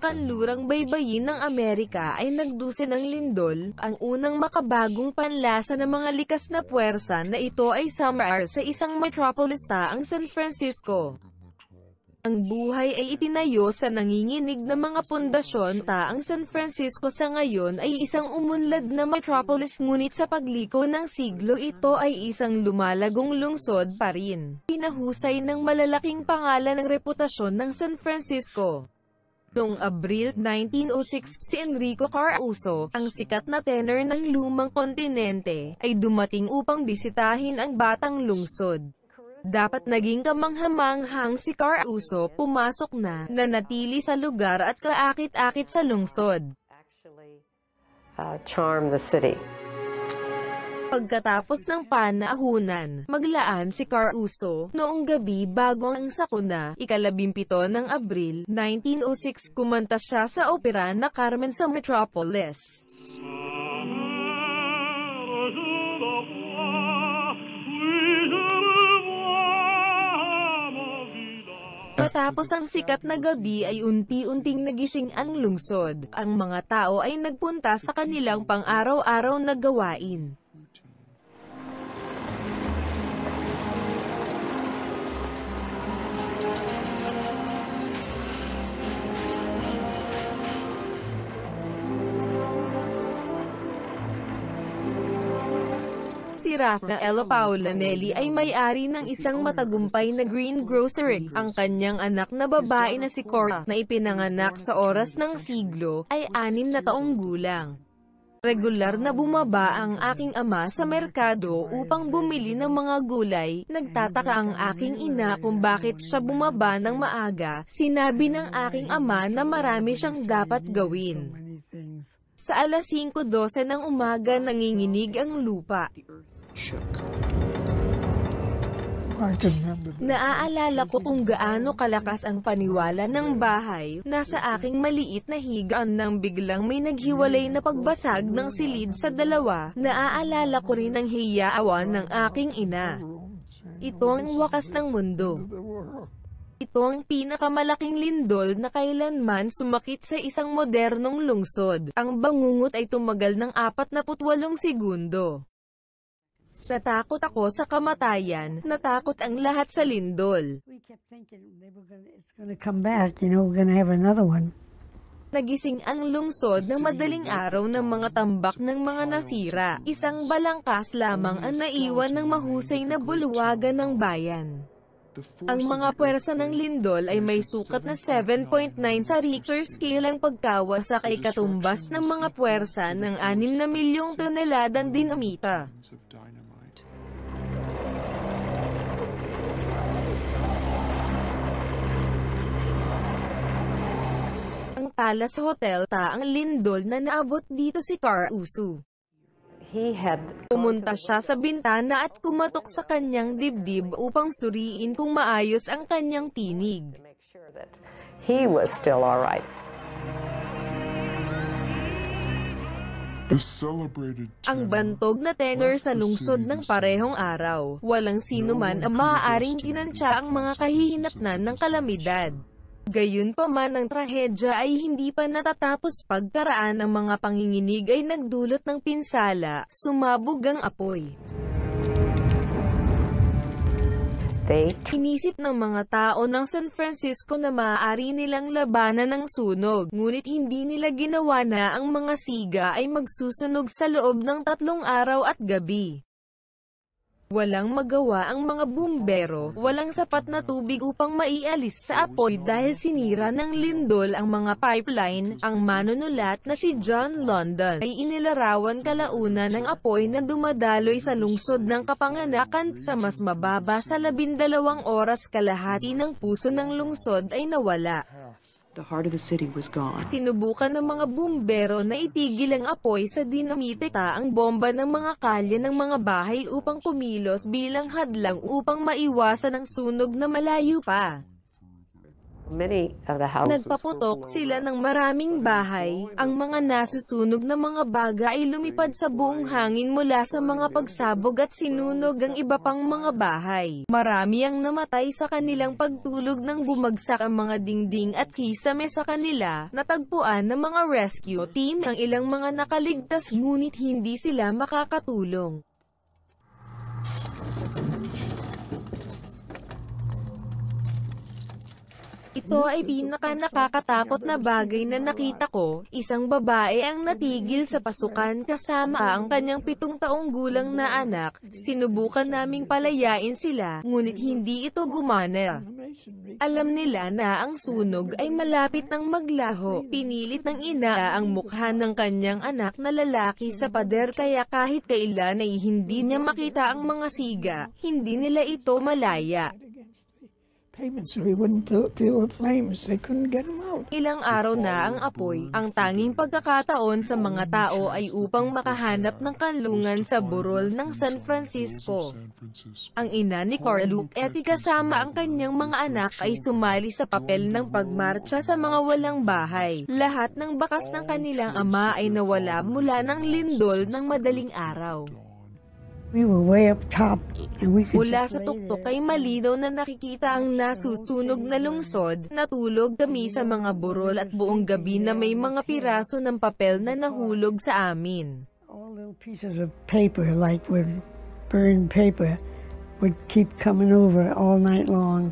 kanlurang baybayin ng Amerika ay nagdusi ng lindol, ang unang makabagong panlasa ng mga likas na puwersa na ito ay summer sa isang metropolis ang San Francisco. Ang buhay ay itinayo sa nanginginig na mga pundasyon. Ang San Francisco sa ngayon ay isang umunlad na metropolis, ngunit sa pagliko ng siglo ito ay isang lumalagong lungsod pa rin. Pinahusay ng malalaking pangalan ng reputasyon ng San Francisco. Noong Abril 1906, si Enrico Caruso, ang sikat na tenor ng lumang kontinente, ay dumating upang bisitahin ang batang lungsod. Dapat naging kamanghamanghang si Caruso, pumasok na, nanatili sa lugar at kaakit-akit sa lungsod. Charm the city. Pagkatapos ng panahunan, maglaan si Caruso, noong gabi bago ang sakuna, ika-17 ng Abril, 1906, kumanta siya sa opera na Carmen sa Metropolis. Matapos ang sikat na gabi ay unti-unting nagising ang lungsod. Ang mga tao ay nagpunta sa kanilang pang-araw-araw na gawain. Si Rafael Paulanelli ay may-ari ng isang matagumpay na green grocery. Ang kanyang anak na babae na si Cora, na ipinanganak sa oras ng siglo, ay 6 na taong gulang. Regular na bumaba ang aking ama sa merkado upang bumili ng mga gulay. Nagtataka ang aking ina kung bakit siya bumaba ng maaga. Sinabi ng aking ama na marami siyang dapat gawin. Sa alas 5:12 ng umaga nanginginig ang lupa. Naaalala ko kung gaano kalakas ang paniwala ng bahay. Nasa aking maliit na higaan nang biglang may naghiwalay na pagbasag ng silid sa dalawa. Naaalala ko rin ang hiyaawan ng aking ina. Ito ang wakas ng mundo. Ito ang pinakamalaking lindol na kailanman sumakit sa isang modernong lungsod. Ang bangungot ay tumagal ng 48 segundo. Natakot ako sa kamatayan, natakot ang lahat sa lindol. Nagising ang lungsod ng madaling araw ng mga tambak ng mga nasira. Isang balangkas lamang ang naiwan ng mahusay na bulwagan ng bayan. Ang mga puwersa ng lindol ay may sukat na 7.9 sa Richter scale. Ang pagkawasak ay katumbas ng mga puwersa ng 6 na milyong toneladang dinamita. Ang tala sa hotel. Ang lindol na naabot dito si Caruso. Pumunta siya sa bintana at kumatok sa kanyang dibdib upang suriin kung maayos ang kanyang tinig. He was still all right. Ang bantog na tenor sa lungsod ng parehong araw. Walang sino man ang maaaring tinansya ang mga kahihinatnan ng kalamidad. Gayunpaman ang trahedya ay hindi pa natatapos. Pagkaraan ng mga panginginig ay nagdulot ng pinsala, sumabog ang apoy. Inisip ng mga tao ng San Francisco na maaari nilang labanan ng sunog, ngunit hindi nila ginawa na ang mga siga ay magsusunog sa loob ng 3 araw at gabi. Walang magawa ang mga bumbero, walang sapat na tubig upang maialis sa apoy dahil sinira ng lindol ang mga pipeline. Ang manunulat na si John London ay inilarawan kalauna ng apoy na dumadaloy sa lungsod ng kapanganakan. Sa mas mababa sa 12 oras kalahati ng puso ng lungsod ay nawala. The heart of the city was gone. Sinubukan ng mga bumbero na itigil ang apoy sa dinamite. Ang bomba ng mga kalye ng mga bahay upang kumilos bilang hadlang upang maiwasan ang sunog na malayo pa. Many of the houses Nagpaputok sila ng maraming bahay. Ang mga nasusunog na mga baga ay lumipad sa buong hangin mula sa mga pagsabog at sinunog ang iba pang mga bahay. Marami ang namatay sa kanilang pagtulog nang bumagsak ang mga dingding at kisame sa kanila. Natagpuan ng mga rescue team ang ilang mga nakaligtas ngunit hindi sila makakatulong. Ito ay pinaka-nakakatakot na bagay na nakita ko. Isang babae ang natigil sa pasukan kasama ang kanyang 7 taong gulang na anak. Sinubukan naming palayain sila, ngunit hindi ito gumana. Alam nila na ang sunog ay malapit ng maglaho. Pinilit ng ina ang mukha ng kanyang anak na lalaki sa pader kaya kahit kailan ay hindi niya makita ang mga siga. Hindi nila ito malaya. So he wouldn't feel the flames. They couldn't get him out. Ilang araw na ang apoy. Ang tanging pagkakataon sa mga tao ay upang makahanap ng kanlungan sa burol ng San Francisco. Ang ina ni Carl Luke at kasama ang kanyang mga anak ay sumali sa papel ng pagmarcha sa mga walang bahay. Lahat ng bakas ng kanilang ama ay nawala mula ng lindol ng madaling araw. We were way up top, and we could Mula just sa lay tuktok there. ay malinaw na nakikita ang nasusunog na lungsod. Natulog kami sa mga burol at buong gabi na may mga piraso ng papel na nahulog sa amin. All little pieces of paper, like with burned paper, would keep coming over all night long.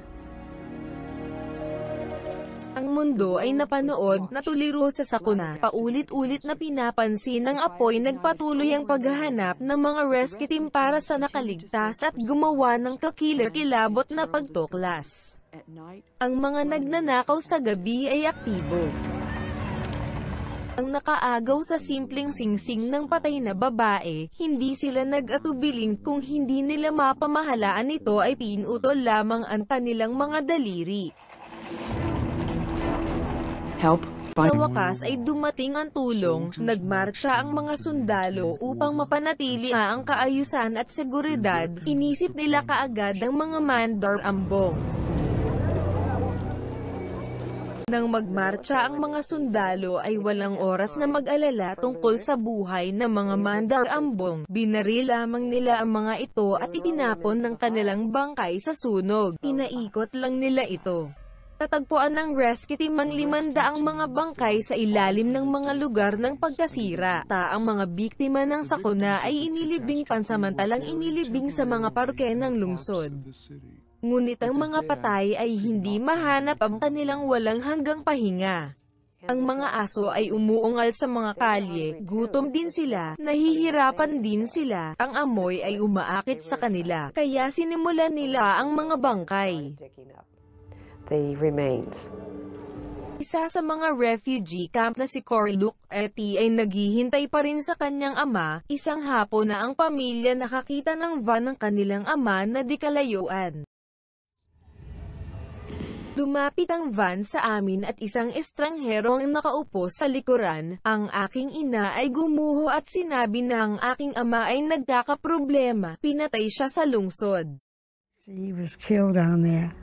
Ang mundo ay napanood, natuliro sa sakuna. Paulit-ulit na pinapansin ng apoy, nagpatuloy ang paghahanap ng mga rescue team para sa nakaligtas at gumawa ng kakilakilabot na pagtuklas. Ang mga nagnanakaw sa gabi ay aktibo. Ang nakaagaw sa simpleng singsing ng patay na babae, hindi sila nag-atubiling kung hindi nila mapamahalaan ito ay pinutol lamang ang kanilang mga daliri. Help. Sa wakas ay dumating ang tulong, nagmarcha ang mga sundalo upang mapanatili ang kaayusan at seguridad. Inisip nila kaagad ang mga mandar-ambong. Nang magmarcha ang mga sundalo ay walang oras na mag-alala tungkol sa buhay ng mga mandar-ambong. Binaril lamang nila ang mga ito at itinapon ng kanilang bangkay sa sunog. Inaikot lang nila ito. Tatagpuan ng rescue team ang 500 mga bangkay sa ilalim ng mga lugar ng pagkasira. Ang mga biktima ng sakuna ay inilibing pansamantalang inilibing sa mga parke ng lungsod. Ngunit ang mga patay ay hindi mahanap ang kanilang walang hanggang pahinga. Ang mga aso ay umuungal sa mga kalye, gutom din sila, nahihirapan din sila, ang amoy ay umaakit sa kanila, kaya sinimulan nila ang mga bangkay. the remains. Isa sa mga refugee camp na si Carl Luke Etty ay naghihintay pa rin sa kanyang ama. Isang hapon na ang pamilya nakakita ng van ng kanilang ama na di kalayuan. Lumapit ang van sa amin at isang estranghero ang nakaupo sa likuran. Ang aking ina ay gumuho at sinabi na ang aking ama ay nagkakaproblema. Pinatay siya sa lungsod. He was killed down there.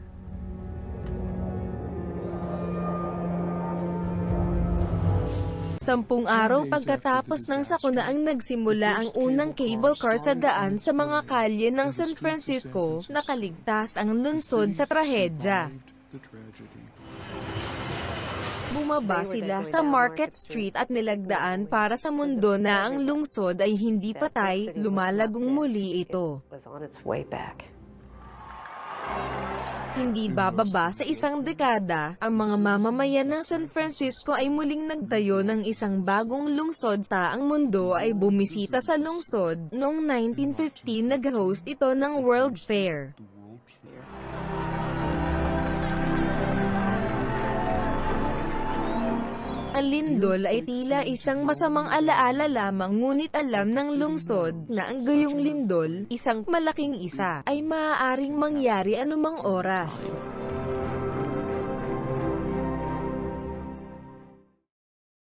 Sampung araw pagkatapos ng sakuna ang nagsimula ang unang cable car sa daan sa mga kalye ng San Francisco. Nakaligtas ang lungsod sa trahedya. Bumaba sila sa Market Street at nilagdaan para sa mundo na ang lungsod ay hindi patay, lumalagong muli ito. Was on its way back. Hindi bababa sa isang dekada, ang mga mamamayan ng San Francisco ay muling nagtayo ng isang bagong lungsod. Ang mundo ay bumisita sa lungsod. Noong 1915 nag-host ito ng World Fair. Ang lindol ay tila isang masamang alaala lamang, ngunit alam ng lungsod na ang gayong lindol, isang malaking isa, ay maaaring mangyari anumang oras.